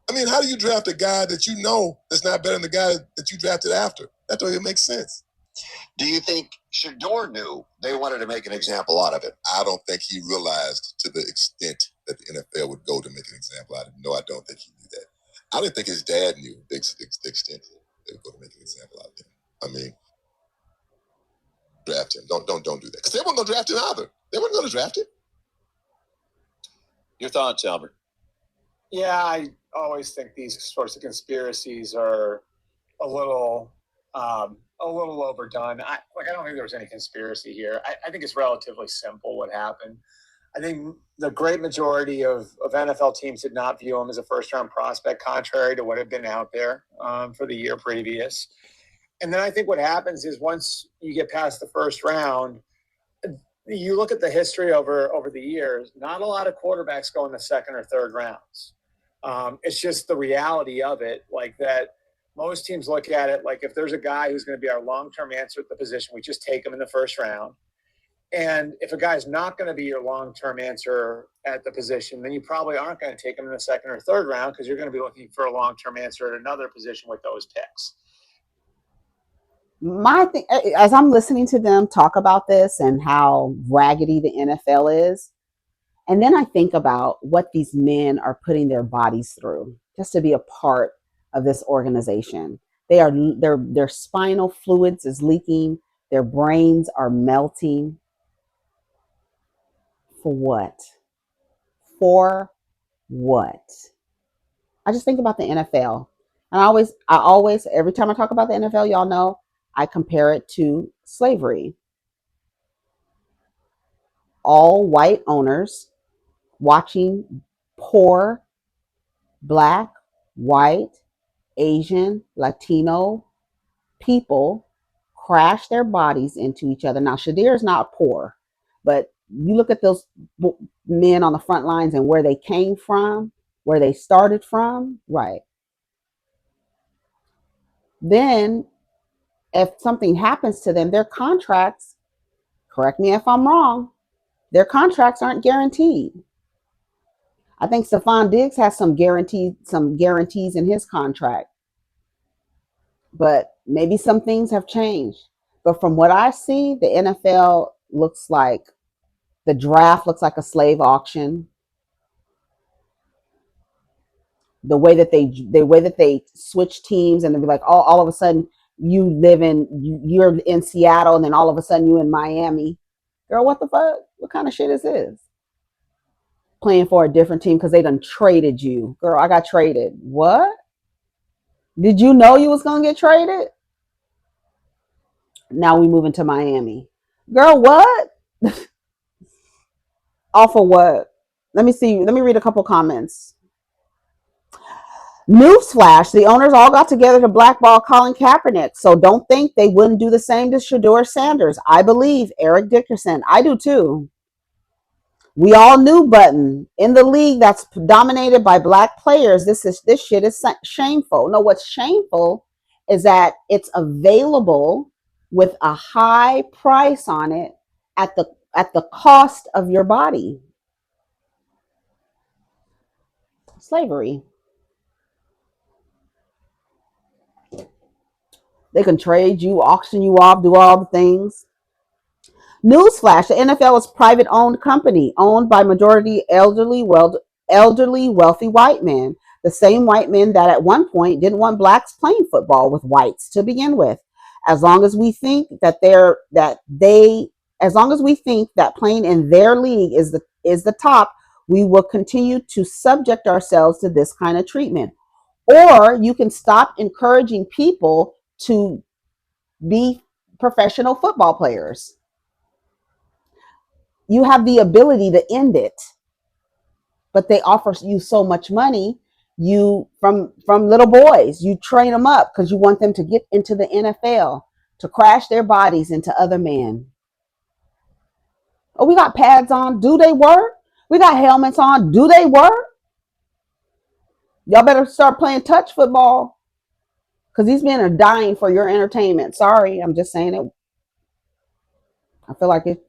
I mean, how do you draft a guy that you know that's not better than the guy that you drafted after? That don't even make sense. Do you think Shador knew they wanted to make an example out of it? I don't think he realized to the extent that the NFL would go to make an example out of him. No, I don't think he knew that. I didn't think his dad knew the extent they would go to make an example out of him. I mean, draft him. Don't do that. Because they weren't going to draft him either. They weren't going to draft him. Your thoughts, Albert? Yeah, I always think these sorts of conspiracies are a little overdone. I don't think there was any conspiracy here. I think it's relatively simple what happened. I think the great majority of NFL teams did not view him as a first-round prospect, contrary to what had been out there for the year previous. And then I think what happens is once you get past the first round, you look at the history over the years, not a lot of quarterbacks go in the second or third rounds. It's just the reality of it, like that most teams look at it like if there's a guy who's going to be our long-term answer at the position, we just take him in the first round. And if a guy's not going to be your long-term answer at the position, then you probably aren't going to take him in the second or third round because you're going to be looking for a long-term answer at another position with those picks. My thing, as I'm listening to them talk about this and how raggedy the NFL is, and then I think about what these men are putting their bodies through just to be a part of this organization. Their spinal fluids is leaking, their brains are melting. For what? For what? I just think about the NFL. And I always, every time I talk about the NFL, y'all know I compare it to slavery. All white owners watching poor black, white, Asian, Latino people crash their bodies into each other. Now, Shadir is not poor, but you look at those men on the front lines and where they came from, where they started from, right? Then, if something happens to them, their contracts, correct me if I'm wrong, their contracts aren't guaranteed. I think Stephon Diggs has some guarantees in his contract, but maybe some things have changed. But from what I see, the NFL looks like the draft looks like a slave auction. The way that they switch teams and they'll be like, oh, all of a sudden you're in Seattle and then all of a sudden you in Miami. Girl, what the fuck? What kind of shit is this? Playing for a different team because they done traded you. Girl, I got traded. What? Did you know you was gonna get traded? Now we moving to Miami. Girl, what? Off of what? Let me see. Let me read a couple comments. Newsflash, the owners all got together to blackball Colin Kaepernick, so don't think they wouldn't do the same to Shedeur Sanders. I believe Erik Dickerson. I do too. We all knew Button in the league that's dominated by black players. This shit is shameful. No, what's shameful is that it's available with a high price on it at the cost of your body. Slavery. They can trade you, auction you off, do all the things. Newsflash, the NFL is a private-owned company owned by majority elderly, wealthy white men. The same white men that at one point didn't want blacks playing football with whites to begin with. As long as we think that playing in their league is the top, we will continue to subject ourselves to this kind of treatment. Or you can stop encouraging people to be professional football players. You have the ability to end it, but they offer you so much money. You from little boys, you train them up because you want them to get into the NFL to crash their bodies into other men. Oh, we got pads on. Do they work? We got helmets on. Do they work? Y'all better start playing touch football because these men are dying for your entertainment. Sorry, I'm just saying it. I feel like it.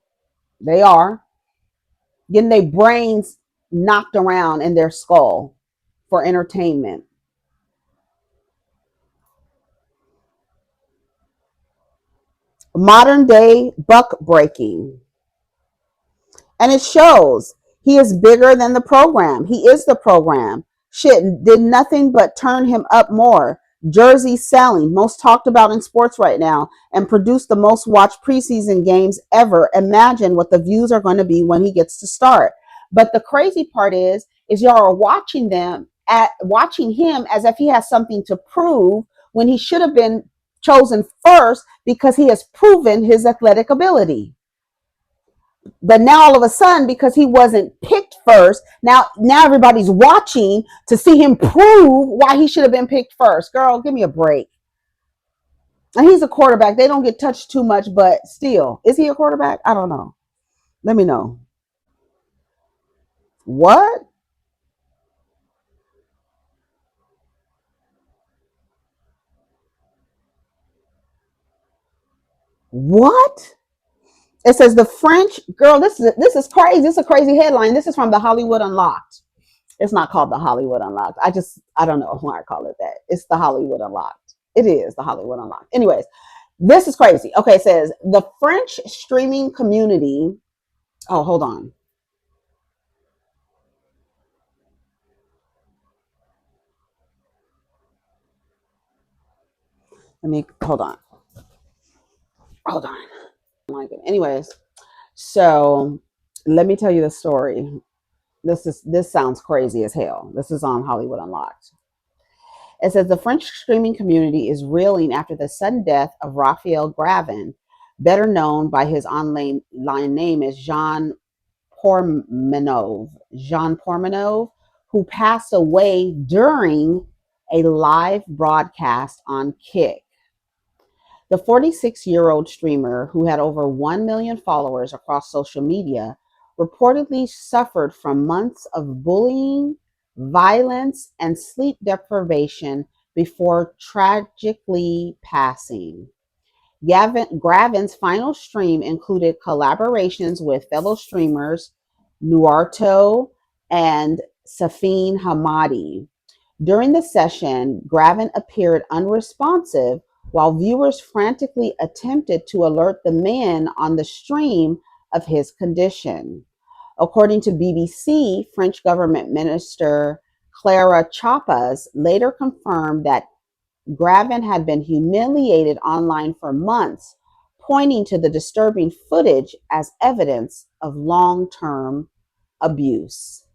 They are getting their brains knocked around in their skull for entertainment. Modern day buck breaking. And it shows he is bigger than the program. He is the program. Shit did nothing but turn him up more. Jersey selling, most talked about in sports right now, and produced the most watched preseason games ever. Imagine what the views are going to be when he gets to start. But the crazy part is y'all are watching him as if he has something to prove when he should have been chosen first because he has proven his athletic ability. But now all of a sudden, because he wasn't picked first, now everybody's watching to see him prove why he should have been picked first. Girl, give me a break. And he's a quarterback. They don't get touched too much, but still. Is he a quarterback? I don't know. Let me know. What? What? It says the French girl. This is crazy. This is a crazy headline. This is from the Hollywood Unlocked. It's not called the Hollywood Unlocked. I don't know why I call it that. It's the Hollywood Unlocked. It is the Hollywood Unlocked. Anyways, this is crazy. Okay, it says the French streaming community. Oh, hold on. Let me hold on. Hold on. Like it. Anyways, so let me tell you the story. This sounds crazy as hell. This is on Hollywood Unlocked. It says the French streaming community is reeling after the sudden death of Raphael Gravin, better known by his online name as Jean Pormanov, who passed away during a live broadcast on Kick. The 46-year-old streamer, who had over 1 million followers across social media, reportedly suffered from months of bullying, violence, and sleep deprivation before tragically passing. Gravin's final stream included collaborations with fellow streamers Nuarto and Safine Hamadi. During the session, Gravin appeared unresponsive while viewers frantically attempted to alert the man on the stream of his condition. According to BBC, French government minister Clara Chapaz later confirmed that Gravin had been humiliated online for months, pointing to the disturbing footage as evidence of long-term abuse.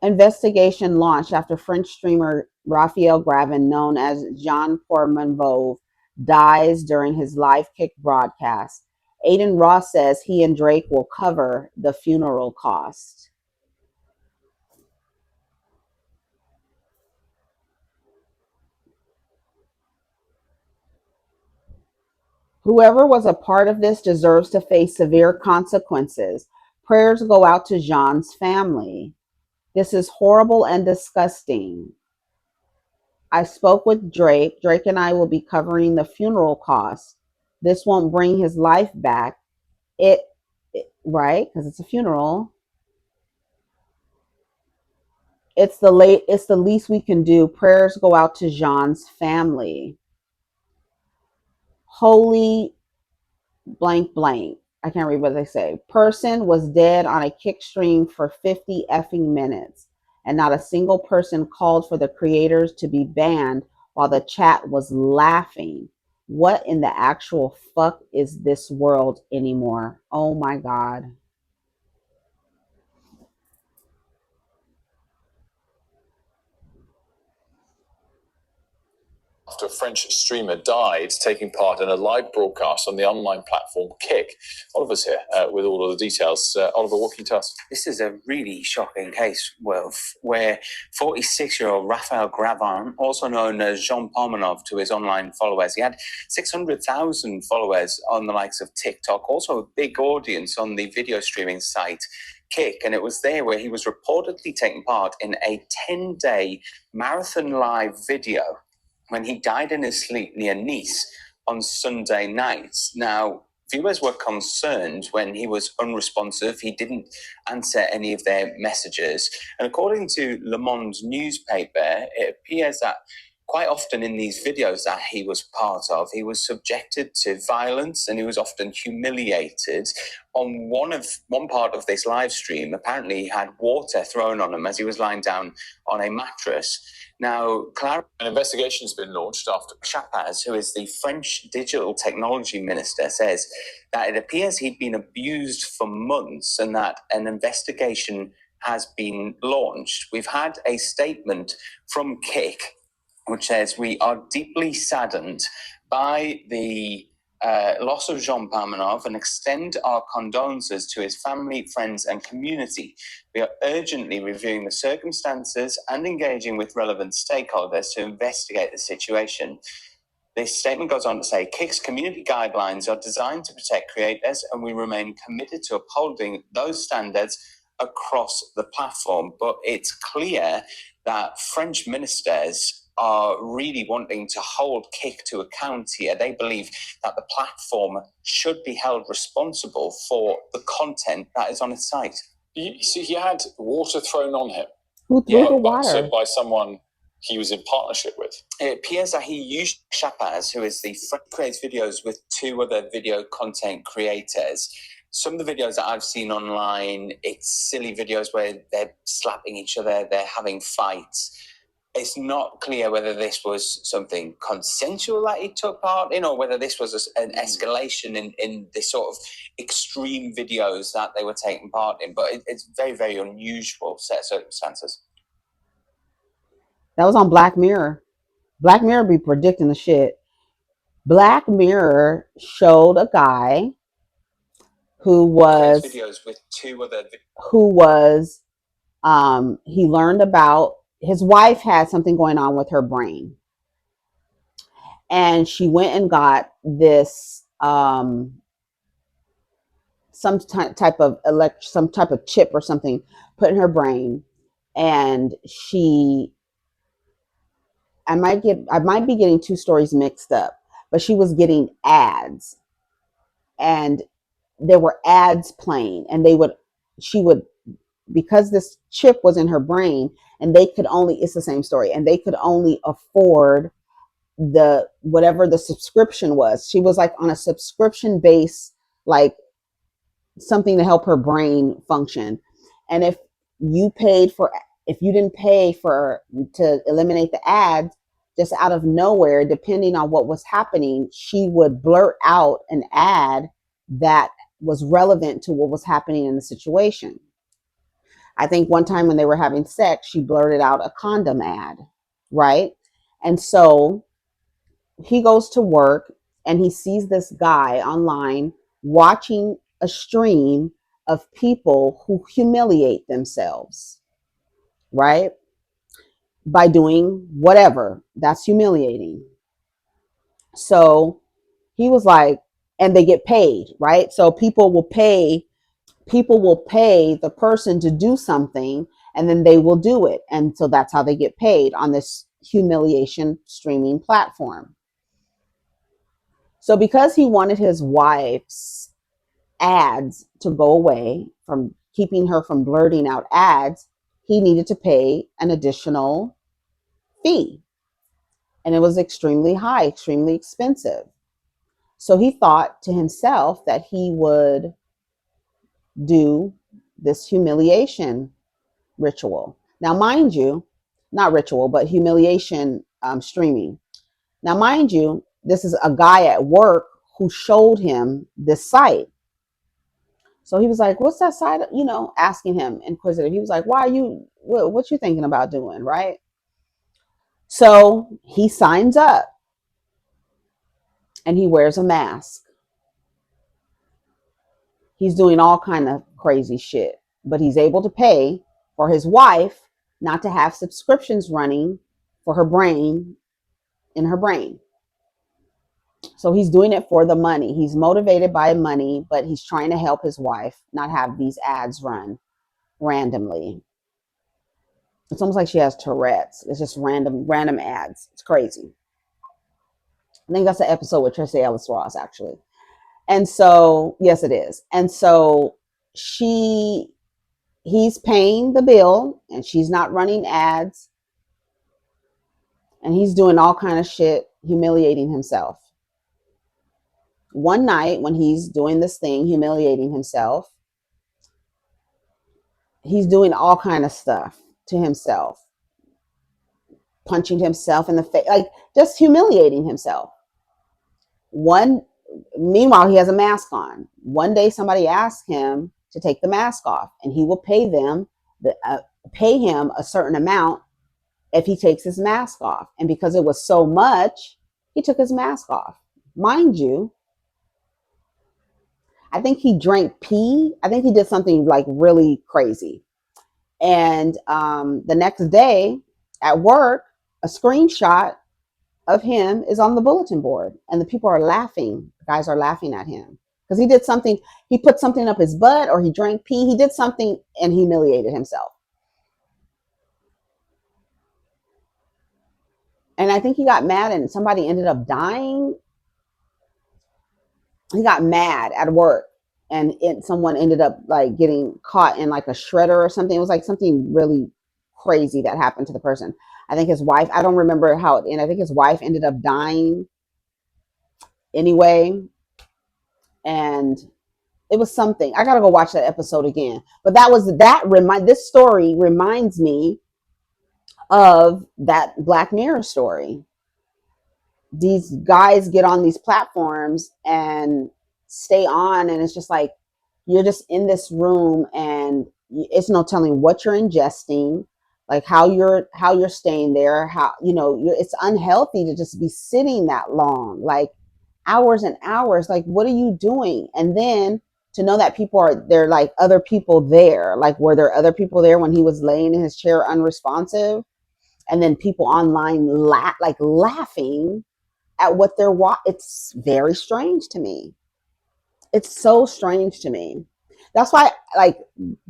Investigation launched after French streamer Raphael Gravin, known as Jean Pormanov, dies during his live Kick broadcast. Aiden Ross says he and Drake will cover the funeral cost. Whoever was a part of this deserves to face severe consequences. Prayers go out to Jean's family. This is horrible and disgusting. I spoke with Drake. Drake and I will be covering the funeral costs. This won't bring his life back. Right? Because it's a funeral. It's the least we can do. Prayers go out to Jean's family. Holy blank blank. I can't read what they say. Person was dead on a Kick stream for 50 effing minutes, and not a single person called for the creators to be banned while the chat was laughing. What in the actual fuck is this world anymore? Oh my God. After a French streamer died taking part in a live broadcast on the online platform Kick. Oliver's here with all of the details. Oliver, what can you tell us? This is a really shocking case, Wilf, where 46-year-old Raphael Gravin, also known as Jean Pormanov to his online followers, he had 600,000 followers on the likes of TikTok, also a big audience on the video streaming site Kick, and it was there where he was reportedly taking part in a 10-day marathon live video when he died in his sleep near Nice on Sunday nights. Now, viewers were concerned when he was unresponsive. He didn't answer any of their messages. And according to Le Monde newspaper, it appears that quite often in these videos that he was part of, he was subjected to violence and he was often humiliated. On one part of this live stream, apparently he had water thrown on him as he was lying down on a mattress. Now, an investigation has been launched after Chapaz, who is the French digital technology minister, says that it appears he'd been abused for months and that an investigation has been launched. We've had a statement from Kick, which says, "We are deeply saddened by the loss of Jean Pormanov and extend our condolences to his family, friends, and community. We are urgently reviewing the circumstances and engaging with relevant stakeholders to investigate the situation." This statement goes on to say, Kick's community guidelines are designed to protect creators, and we remain committed to upholding those standards across the platform. But it's clear that French ministers are really wanting to hold Kick to account here. They believe that the platform should be held responsible for the content that is on its site. You see, he had water thrown on him. Who threw the water? By someone he was in partnership with. It appears that he used Chapaz, who is the creates videos with two other video content creators. Some of the videos that I've seen online, it's silly videos where they're slapping each other, they're having fights. it's not clear whether this was something consensual that he took part in, or whether this was an escalation in this sort of extreme videos that they were taking part in. But it's very, very unusual set of circumstances. That was on Black Mirror. Black Mirror be predicting the shit. Black Mirror showed a guy who was videos with two other he learned about his wife had something going on with her brain, and she went and got this some type of chip or something put in her brain, and I might be getting two stories mixed up, but she was getting ads, and there were ads playing, and she would, because this chip was in her brain, and it's the same story, and they could only afford the whatever the subscription was. She was like on a subscription base, like something to help her brain function. And if you didn't pay to eliminate the ads, just out of nowhere, depending on what was happening, she would blurt out an ad that was relevant to what was happening in the situation. I think one time when they were having sex, she blurted out a condom ad, right? And so he goes to work and he sees this guy online watching a stream of people who humiliate themselves, right? By doing whatever that's humiliating. So he was like, and they get paid, right? So people will pay the person to do something, and then they will do it. And so that's how they get paid on this humiliation streaming platform. So because he wanted his wife's ads to go away, from keeping her from blurting out ads, he needed to pay an additional fee. And it was extremely high, extremely expensive. So he thought to himself that he would do this humiliation ritual. Now, mind you, not ritual, but humiliation streaming. Now, mind you, this is a guy at work who showed him this site. So he was like, what's that site? Asking him inquisitive. He was like, what you thinking about doing, right? So he signs up and he wears a mask. He's doing all kind of crazy shit, but he's able to pay for his wife not to have subscriptions running for her brain, in her brain. So he's doing it for the money. He's motivated by money, but he's trying to help his wife not have these ads run randomly. It's almost like she has Tourette's. It's just random ads. It's crazy. I think that's the episode with Tracee Ellis Ross, actually. And so, yes, it is. And so he's paying the bill, and she's not running ads, and he's doing all kind of shit, humiliating himself. One night when he's doing this thing, humiliating himself, he's doing all kind of stuff to himself, punching himself in the face, like just humiliating himself. Meanwhile, he has a mask on. One day, somebody asked him to take the mask off, and he will pay him a certain amount if he takes his mask off. And because it was so much, he took his mask off. Mind you, I think he drank pee. I think he did something like really crazy. And the next day at work, a screenshot of him is on the bulletin board, and the people are laughing. The guys are laughing at him because he did something. He put something up his butt, or he drank pee. He did something and humiliated himself. And I think he got mad, and somebody ended up dying. He got mad at work, and someone ended up like getting caught in like a shredder or something. It was like something really crazy that happened to the person. I think his wife, I don't remember how it ended. I think his wife ended up dying anyway. And it was something. I gotta go watch that episode again. But this story reminds me of that Black Mirror story. These guys get on these platforms and stay on, and it's just like you're just in this room, and it's no telling what you're ingesting, like how you're staying there, how it's unhealthy to just be sitting that long, like hours and hours. Like, what are you doing? And then to know that people are there, like other people there, like were there other people there when he was laying in his chair unresponsive, and then people online laughing at what they're watching. It's very strange to me. It's so strange to me. That's why, like,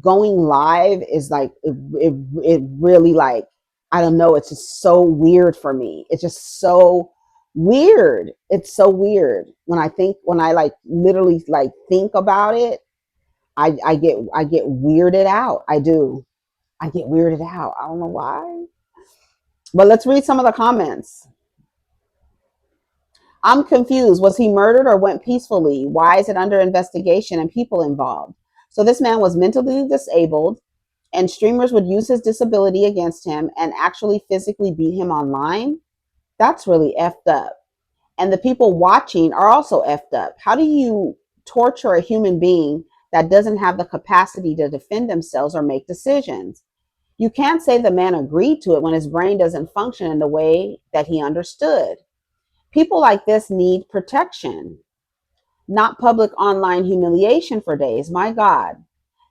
going live is like it really, like, I don't know, it's just so weird for me. It's just so weird. It's so weird when I like literally like think about it. I get weirded out. I do. I get weirded out. I don't know why. But let's read some of the comments. I'm confused. Was he murdered or went peacefully? Why is it under investigation and people involved? So this man was mentally disabled, and streamers would use his disability against him and actually physically beat him online? That's really effed up. And the people watching are also effed up. How do you torture a human being that doesn't have the capacity to defend themselves or make decisions? You can't say the man agreed to it when his brain doesn't function in the way that he understood. People like this need protection, not public online humiliation for days. My God.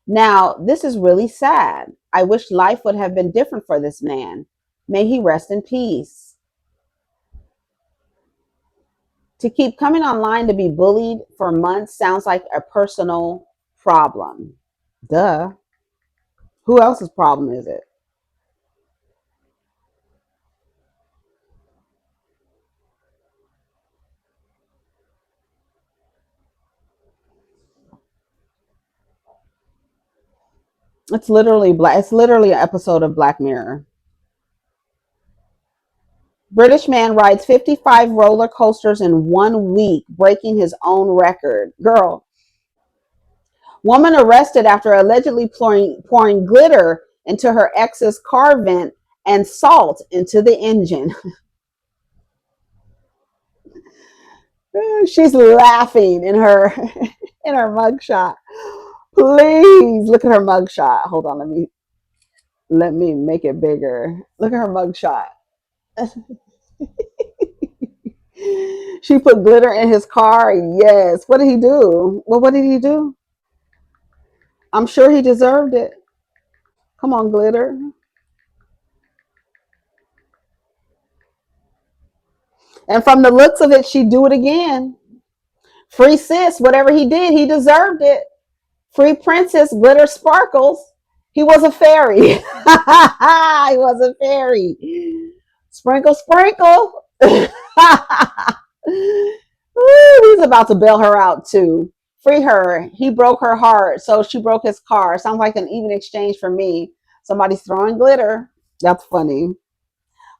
Now, this is really sad. I wish life would have been different for this man. May he rest in peace. To keep coming online to be bullied for months sounds like a personal problem. Duh. Who else's problem is it? It's literally an episode of Black Mirror. British man rides 55 roller coasters in 1 week, breaking his own record. Girl. Woman arrested after allegedly pouring glitter into her ex's car vent and salt into the engine. She's laughing in her in her mugshot. Please look at her mugshot. Hold on, let me make it bigger. Look at her mugshot. She put glitter in his car. Yes. What did he do? Well, what did he do? I'm sure he deserved it. Come on, glitter. And from the looks of it, she'd do it again. Free sis, whatever he did, he deserved it. Free princess, glitter sparkles. He was a fairy. He was a fairy. Sprinkle, sprinkle. Ooh, he's about to bail her out too. Free her. He broke her heart, so she broke his car. Sounds like an even exchange for me. Somebody's throwing glitter. That's funny.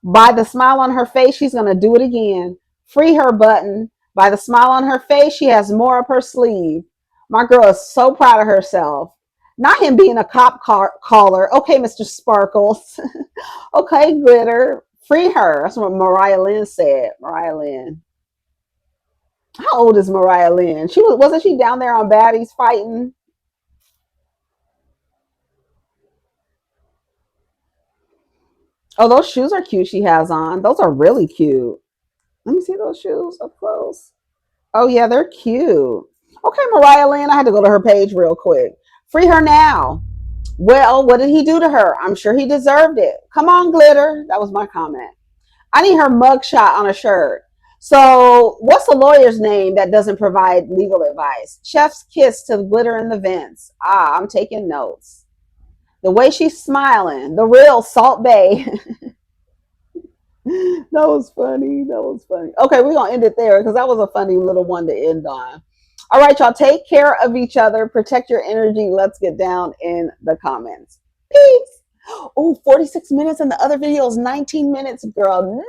By the smile on her face, she's going to do it again. Free her button. By the smile on her face, she has more up her sleeve. My girl is so proud of herself. Not him being a cop caller. Okay, Mr. Sparkles. Okay, glitter. Free her. That's what Mariah Lynn said. Mariah Lynn. How old is Mariah Lynn? Wasn't she down there on Baddies fighting? Oh, those shoes are cute she has on. Those are really cute. Let me see those shoes up close. Oh, yeah, they're cute. Okay, Mariah Lynn, I had to go to her page real quick. Free her now. Well, what did he do to her? I'm sure he deserved it. Come on, glitter. That was my comment. I need her mugshot on a shirt. So what's the lawyer's name that doesn't provide legal advice? Chef's kiss to the glitter in the vents. I'm taking notes. The way she's smiling, the real Salt Bay. That was funny. That was funny. Okay, we're going to end it there because that was a funny little one to end on. All right, y'all, take care of each other. Protect your energy. Let's get down in the comments. Peace. Oh, 46 minutes and the other video is 19 minutes, girl.